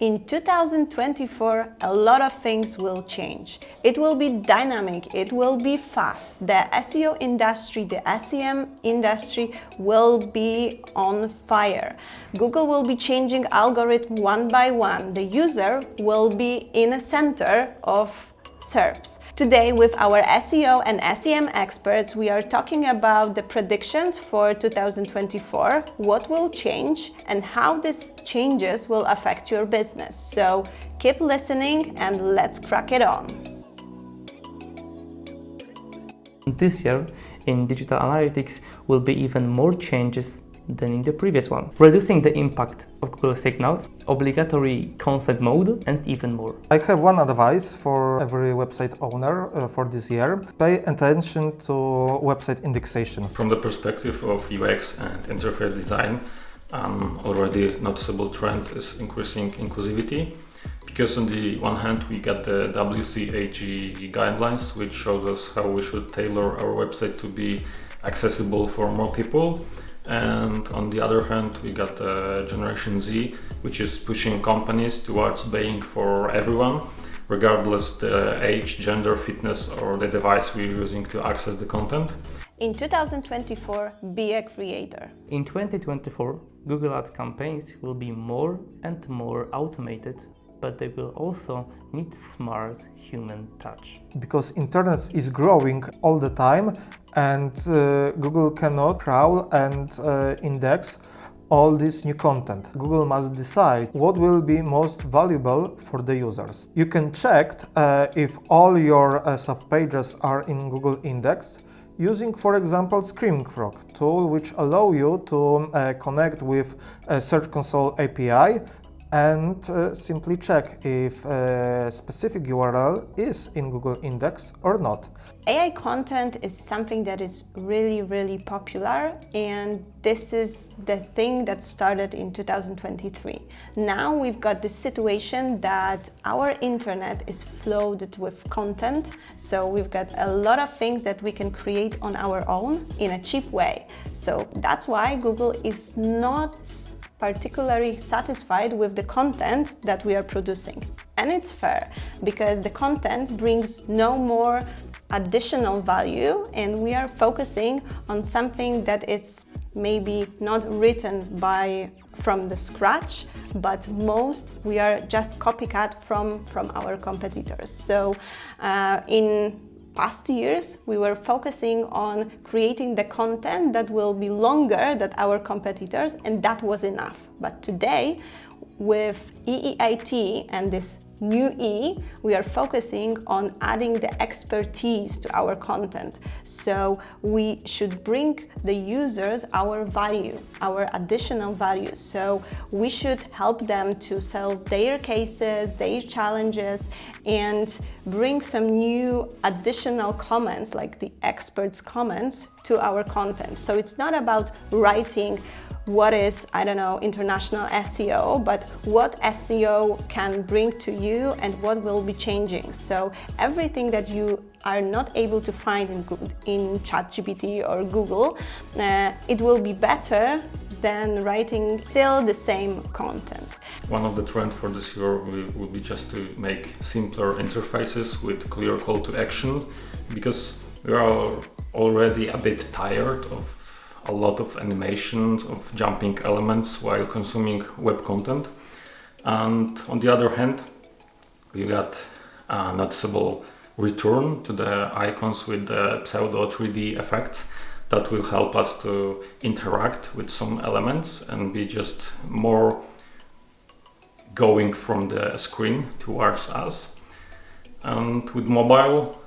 In 2024, a lot of things will change. It will be dynamic, it will be fast. The SEO industry, the SEM industry will be on fire. Google will be changing algorithm one by one. The user will be in the center of SERPs. Today, with our SEO and SEM experts, we are talking about the predictions for 2024, what will change, and how these changes will affect your business. So keep listening and let's crack it on. This year, in digital analytics, will be even more changes than in the previous one, reducing the impact of Google signals, obligatory consent mode, and even more. I have one advice for every website owner for this year. Pay attention to website indexation. From the perspective of UX and interface design, an already noticeable trend is increasing inclusivity, because on the one hand we got the WCAG guidelines, which shows us how we should tailor our website to be accessible for more people. And on the other hand, we got Generation Z, which is pushing companies towards paying for everyone, regardless the age, gender, fitness, or the device we're using to access the content. In 2024, be a creator. In 2024, Google Ads campaigns will be more and more automated, but they will also need smart human touch. Because internet is growing all the time and Google cannot crawl and index all this new content. Google must decide what will be most valuable for the users. You can check if all your subpages are in Google Index using, for example, Screaming Frog tool, which allow you to connect with a Search Console API and simply check if a specific URL is in Google Index or not. AI content is something that is really popular, and this is the thing that started in 2023. Now we've got this situation that our internet is flooded with content, so we've got a lot of things that we can create on our own in a cheap way. So that's why Google is not particularly satisfied with the content that we are producing. And it's fair, because the content brings no more additional value, and we are focusing on something that is maybe not written from the scratch, but we are just copycat from our competitors. So in past years, we were focusing on creating the content that will be longer than our competitors, and that was enough. But today, with EEIT and this new E, we are focusing on adding the expertise to our content. So we should bring the users our value, our additional value. So we should help them to sell their cases, their challenges, and bring some new additional comments, like the experts' comments, to our content. So it's not about writing what is, international SEO, but what SEO can bring to you and what will be changing. So everything that you are not able to find in ChatGPT or Google, it will be better than writing still the same content. One of the trends for this year will be just to make simpler interfaces with clear call to action, because we are already a bit tired of a lot of animations, of jumping elements while consuming web content. And on the other hand, we got a noticeable return to the icons with the pseudo 3D effects that will help us to interact with some elements and be just more going from the screen towards us. And with mobile,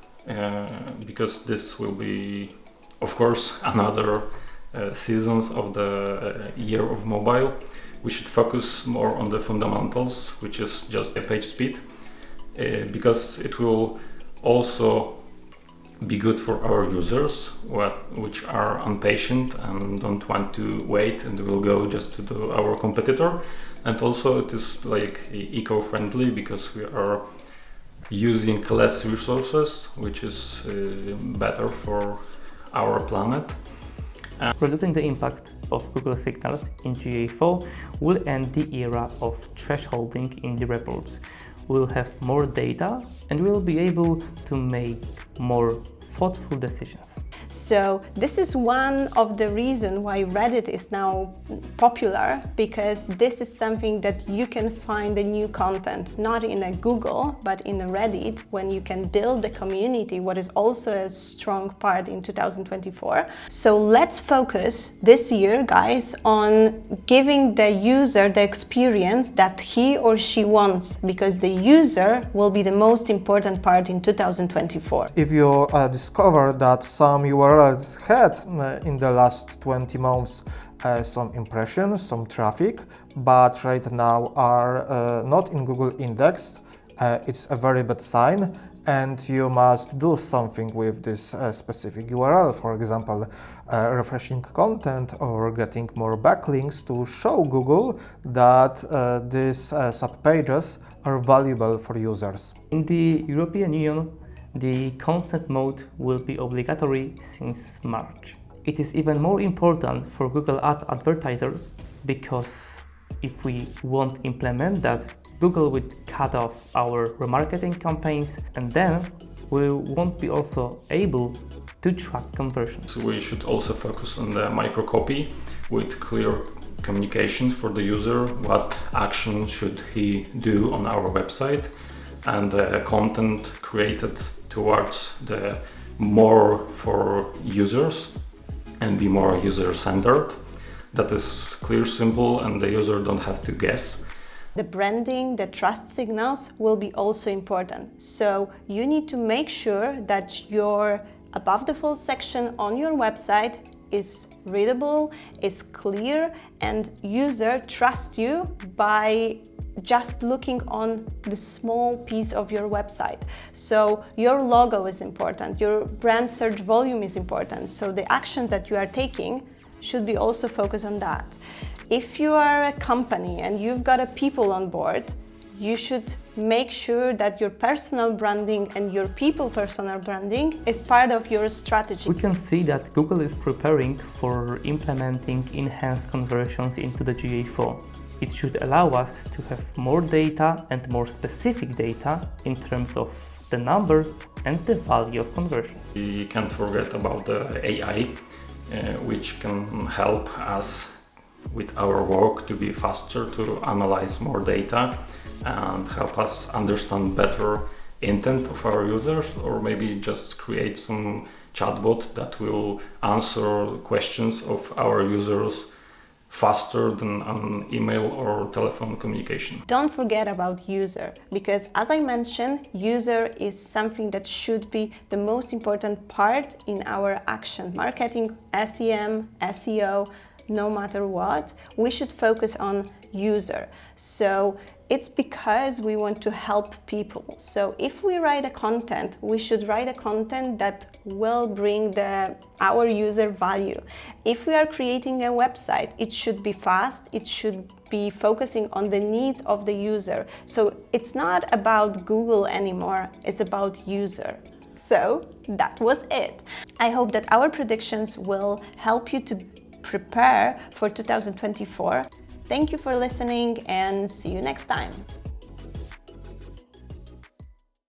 because this will be, of course, another seasons of the year of mobile, we should focus more on the fundamentals, which is just a page speed, because it will also be good for our users which are impatient and don't want to wait and will go just to our competitor. And also it is like eco-friendly, because we are using less resources, which is better for our planet. Reducing the impact of Google signals in GA4 will end the era of thresholding in the reports. We'll have more data and we'll be able to make more thoughtful decisions. So this is one of the reasons why Reddit is now popular, because this is something that you can find the new content, not in a Google, but in a Reddit, when you can build the community, what is also a strong part in 2024. So let's focus this year, guys, on giving the user the experience that he or she wants, because the user will be the most important part in 2024. If you discover that some URLs had in the last 20 months some impressions, some traffic, but right now are not in Google indexed, it's a very bad sign, and you must do something with this specific URL. For example, refreshing content or getting more backlinks to show Google that these subpages are valuable for users. In the European Union, the consent mode will be obligatory since March. It is even more important for Google Ads advertisers, because if we won't implement that, Google will cut off our remarketing campaigns, and then we won't be also able to track conversions. So we should also focus on the microcopy with clear communication for the user. What action should he do on our website, and content created towards the more for users and be more user-centered. That is clear, simple, and the user don't have to guess. The branding, the trust signals will be also important. So you need to make sure that your above the fold section on your website is readable, is clear, and user trusts you by just looking on the small piece of your website. So your logo is important, your brand search volume is important. So the actions that you are taking should be also focused on that. If you are a company and you've got a people on board, you should make sure that your personal branding and your people personal branding is part of your strategy. We can see that Google is preparing for implementing enhanced conversions into the GA4. It should allow us to have more data and more specific data in terms of the number and the value of conversions. We can't forget about the AI, which can help us with our work to be faster, to analyze more data and help us understand better intent of our users, or maybe just create some chatbot that will answer questions of our users faster than an email or telephone communication. Don't forget about user, because as I mentioned, user is something that should be the most important part in our action. Marketing, SEM, SEO, no matter what, we should focus on user. So it's because we want to help people. So if we write a content, we should write a content that will bring our user value. If we are creating a website, it should be fast, it should be focusing on the needs of the user. So it's not about Google anymore, it's about user. So that was it. I hope that our predictions will help you to prepare for 2024. Thank you for listening and see you next time.